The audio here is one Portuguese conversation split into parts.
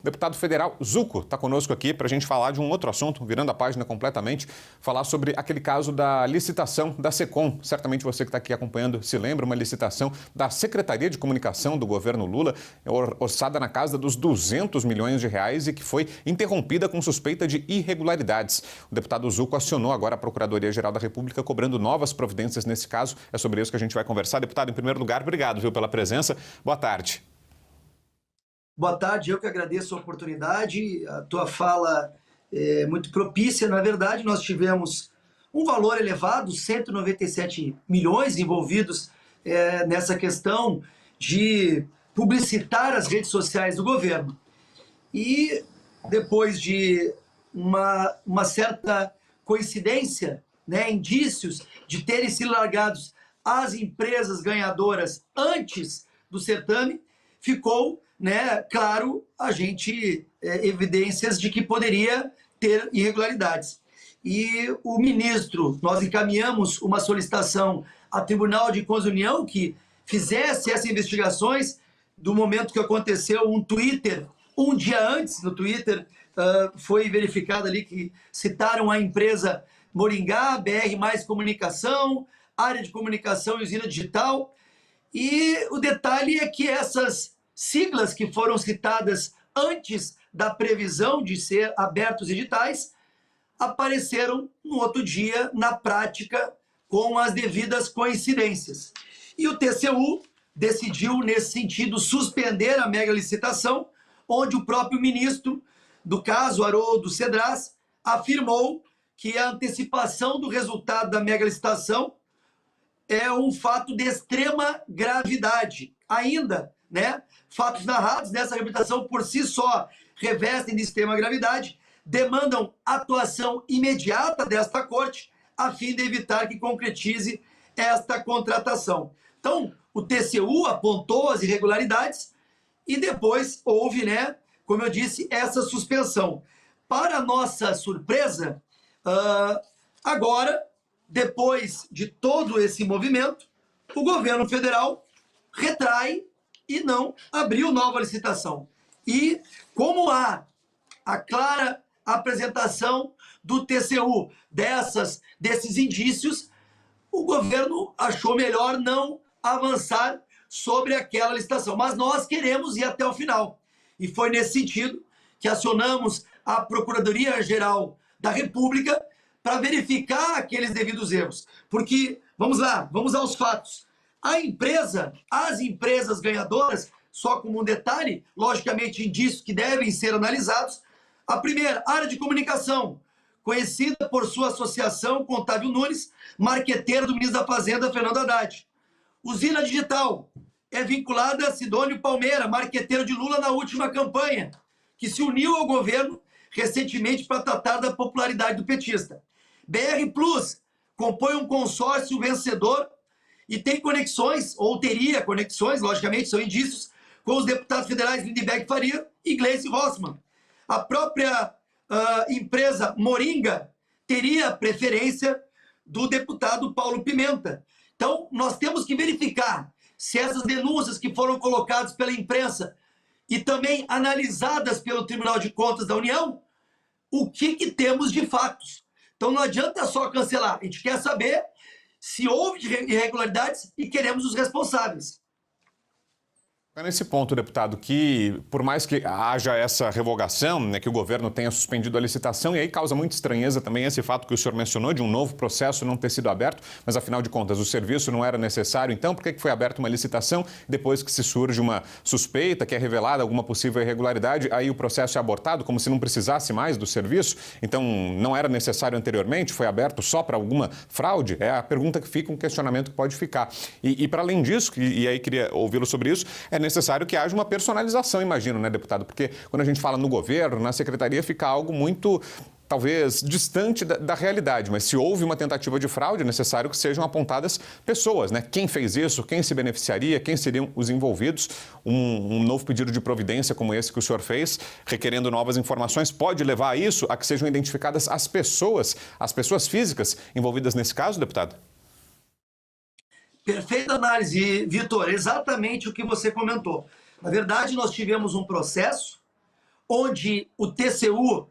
O deputado federal Zucco está conosco aqui para a gente falar de um outro assunto, virando a página completamente, falar sobre aquele caso da licitação da SECOM. Certamente você que está aqui acompanhando se lembra, uma licitação da Secretaria de Comunicação do governo Lula, orçada na casa dos 200 milhões de reais e que foi interrompida com suspeita de irregularidades. O deputado Zucco acionou agora a Procuradoria-Geral da República cobrando novas providências nesse caso. É sobre isso que a gente vai conversar. Deputado, em primeiro lugar, obrigado, pela presença. Boa tarde. Boa tarde, eu que agradeço a oportunidade, a tua fala é muito propícia. Na verdade, nós tivemos um valor elevado, 197 milhões envolvidos nessa questão de publicitar as redes sociais do governo. E depois de uma certa coincidência, indícios de terem sido largados as empresas ganhadoras antes do certame, ficou claro, a gente evidências de que poderia ter irregularidades. E o ministro, nós encaminhamos uma solicitação ao Tribunal de Contas da União que fizesse essas investigações do momento que aconteceu um Twitter, um dia antes no Twitter, foi verificado ali que citaram a empresa Moringá, BR Mais Comunicação, área de comunicação e usina digital. E o detalhe é que essas siglas que foram citadas antes da previsão de ser abertos editais apareceram no outro dia, na prática, com as devidas coincidências. E o TCU decidiu, nesse sentido, suspender a mega licitação, onde o próprio ministro, do caso, Haroldo Cedras, afirmou que a antecipação do resultado da mega licitação é um fato de extrema gravidade. Ainda, fatos narrados nessa reabilitação por si só revestem de extrema gravidade, demandam atuação imediata desta corte a fim de evitar que concretize esta contratação. Então, o TCU apontou as irregularidades e depois houve, como eu disse, essa suspensão. Para nossa surpresa, agora, depois de todo esse movimento, o governo federal retrai e não abriu nova licitação. E como há a clara apresentação do TCU desses indícios, o governo achou melhor não avançar sobre aquela licitação. Mas nós queremos ir até o final. E foi nesse sentido que acionamos a Procuradoria-Geral da República para verificar aqueles devidos erros. Porque, vamos lá, vamos aos fatos. As empresas ganhadoras, só como um detalhe, logicamente indícios que devem ser analisados. A primeira, área de comunicação, conhecida por sua associação com Otávio Nunes, marqueteiro do ministro da Fazenda, Fernando Haddad. Usina Digital, é vinculada a Sidônio Palmeira, marqueteiro de Lula na última campanha, que se uniu ao governo recentemente para tratar da popularidade do petista. BR Plus, compõe um consórcio vencedor e tem conexões, ou teria conexões, logicamente, são indícios, com os deputados federais Lindbergh Faria e Gleice Hoffmann. A própria empresa Moringa teria preferência do deputado Paulo Pimenta. Então, nós temos que verificar se essas denúncias que foram colocadas pela imprensa e também analisadas pelo Tribunal de Contas da União, o que temos de fatos. Então, não adianta só cancelar, a gente quer saber se houve irregularidades e queremos os responsáveis. É nesse ponto, deputado, que por mais que haja essa revogação, que o governo tenha suspendido a licitação, e aí causa muita estranheza também esse fato que o senhor mencionou de um novo processo não ter sido aberto, mas afinal de contas o serviço não era necessário, então por que foi aberta uma licitação depois que se surge uma suspeita, que é revelada alguma possível irregularidade, aí o processo é abortado como se não precisasse mais do serviço? Então não era necessário anteriormente, foi aberto só para alguma fraude? É a pergunta que fica, um questionamento que pode ficar. E para além disso, e aí queria ouvi-lo sobre isso, é necessário que haja uma personalização, imagino, deputado? Porque quando a gente fala no governo, na secretaria, fica algo muito, talvez, distante da realidade. Mas se houve uma tentativa de fraude, é necessário que sejam apontadas pessoas, Quem fez isso, quem se beneficiaria, quem seriam os envolvidos. Um novo pedido de providência como esse que o senhor fez, requerendo novas informações, pode levar a isso, a que sejam identificadas as pessoas físicas envolvidas nesse caso, deputado? Perfeita análise, Vitor, exatamente o que você comentou. Na verdade, nós tivemos um processo onde o TCU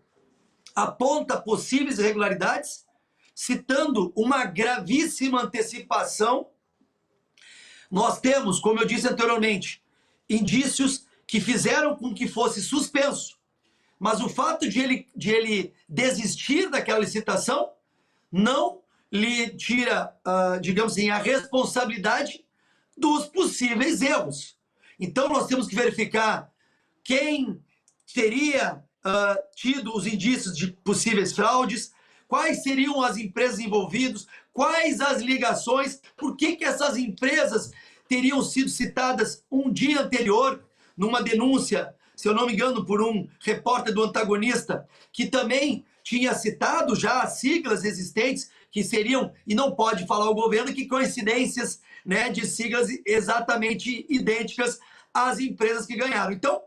aponta possíveis irregularidades, citando uma gravíssima antecipação. Nós temos, como eu disse anteriormente, indícios que fizeram com que fosse suspenso, mas o fato de ele desistir daquela licitação não lhe tira, digamos assim, a responsabilidade dos possíveis erros. Então, nós temos que verificar quem teria tido os indícios de possíveis fraudes, quais seriam as empresas envolvidas, quais as ligações, por que essas empresas teriam sido citadas um dia anterior numa denúncia, se eu não me engano, por um repórter do Antagonista, que também tinha citado já as siglas existentes, que seriam, e não pode falar o governo, que coincidências, né, de siglas exatamente idênticas às empresas que ganharam. Então,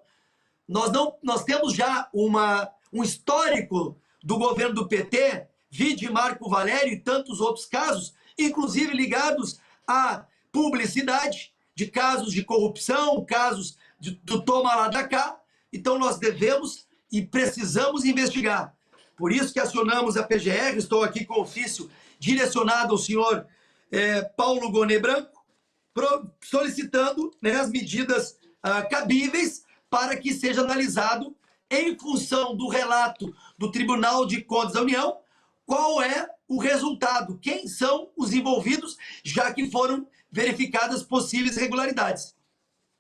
nós temos já um histórico do governo do PT, vide Marco Valério e tantos outros casos, inclusive ligados à publicidade, de casos de corrupção, casos do toma lá da cá. Então nós devemos e precisamos investigar. Por isso que acionamos a PGR, estou aqui com o ofício direcionado ao senhor Paulo Gonet Branco, solicitando, né, as medidas cabíveis para que seja analisado, em função do relato do Tribunal de Contas da União, qual é o resultado, quem são os envolvidos, já que foram verificadas possíveis irregularidades.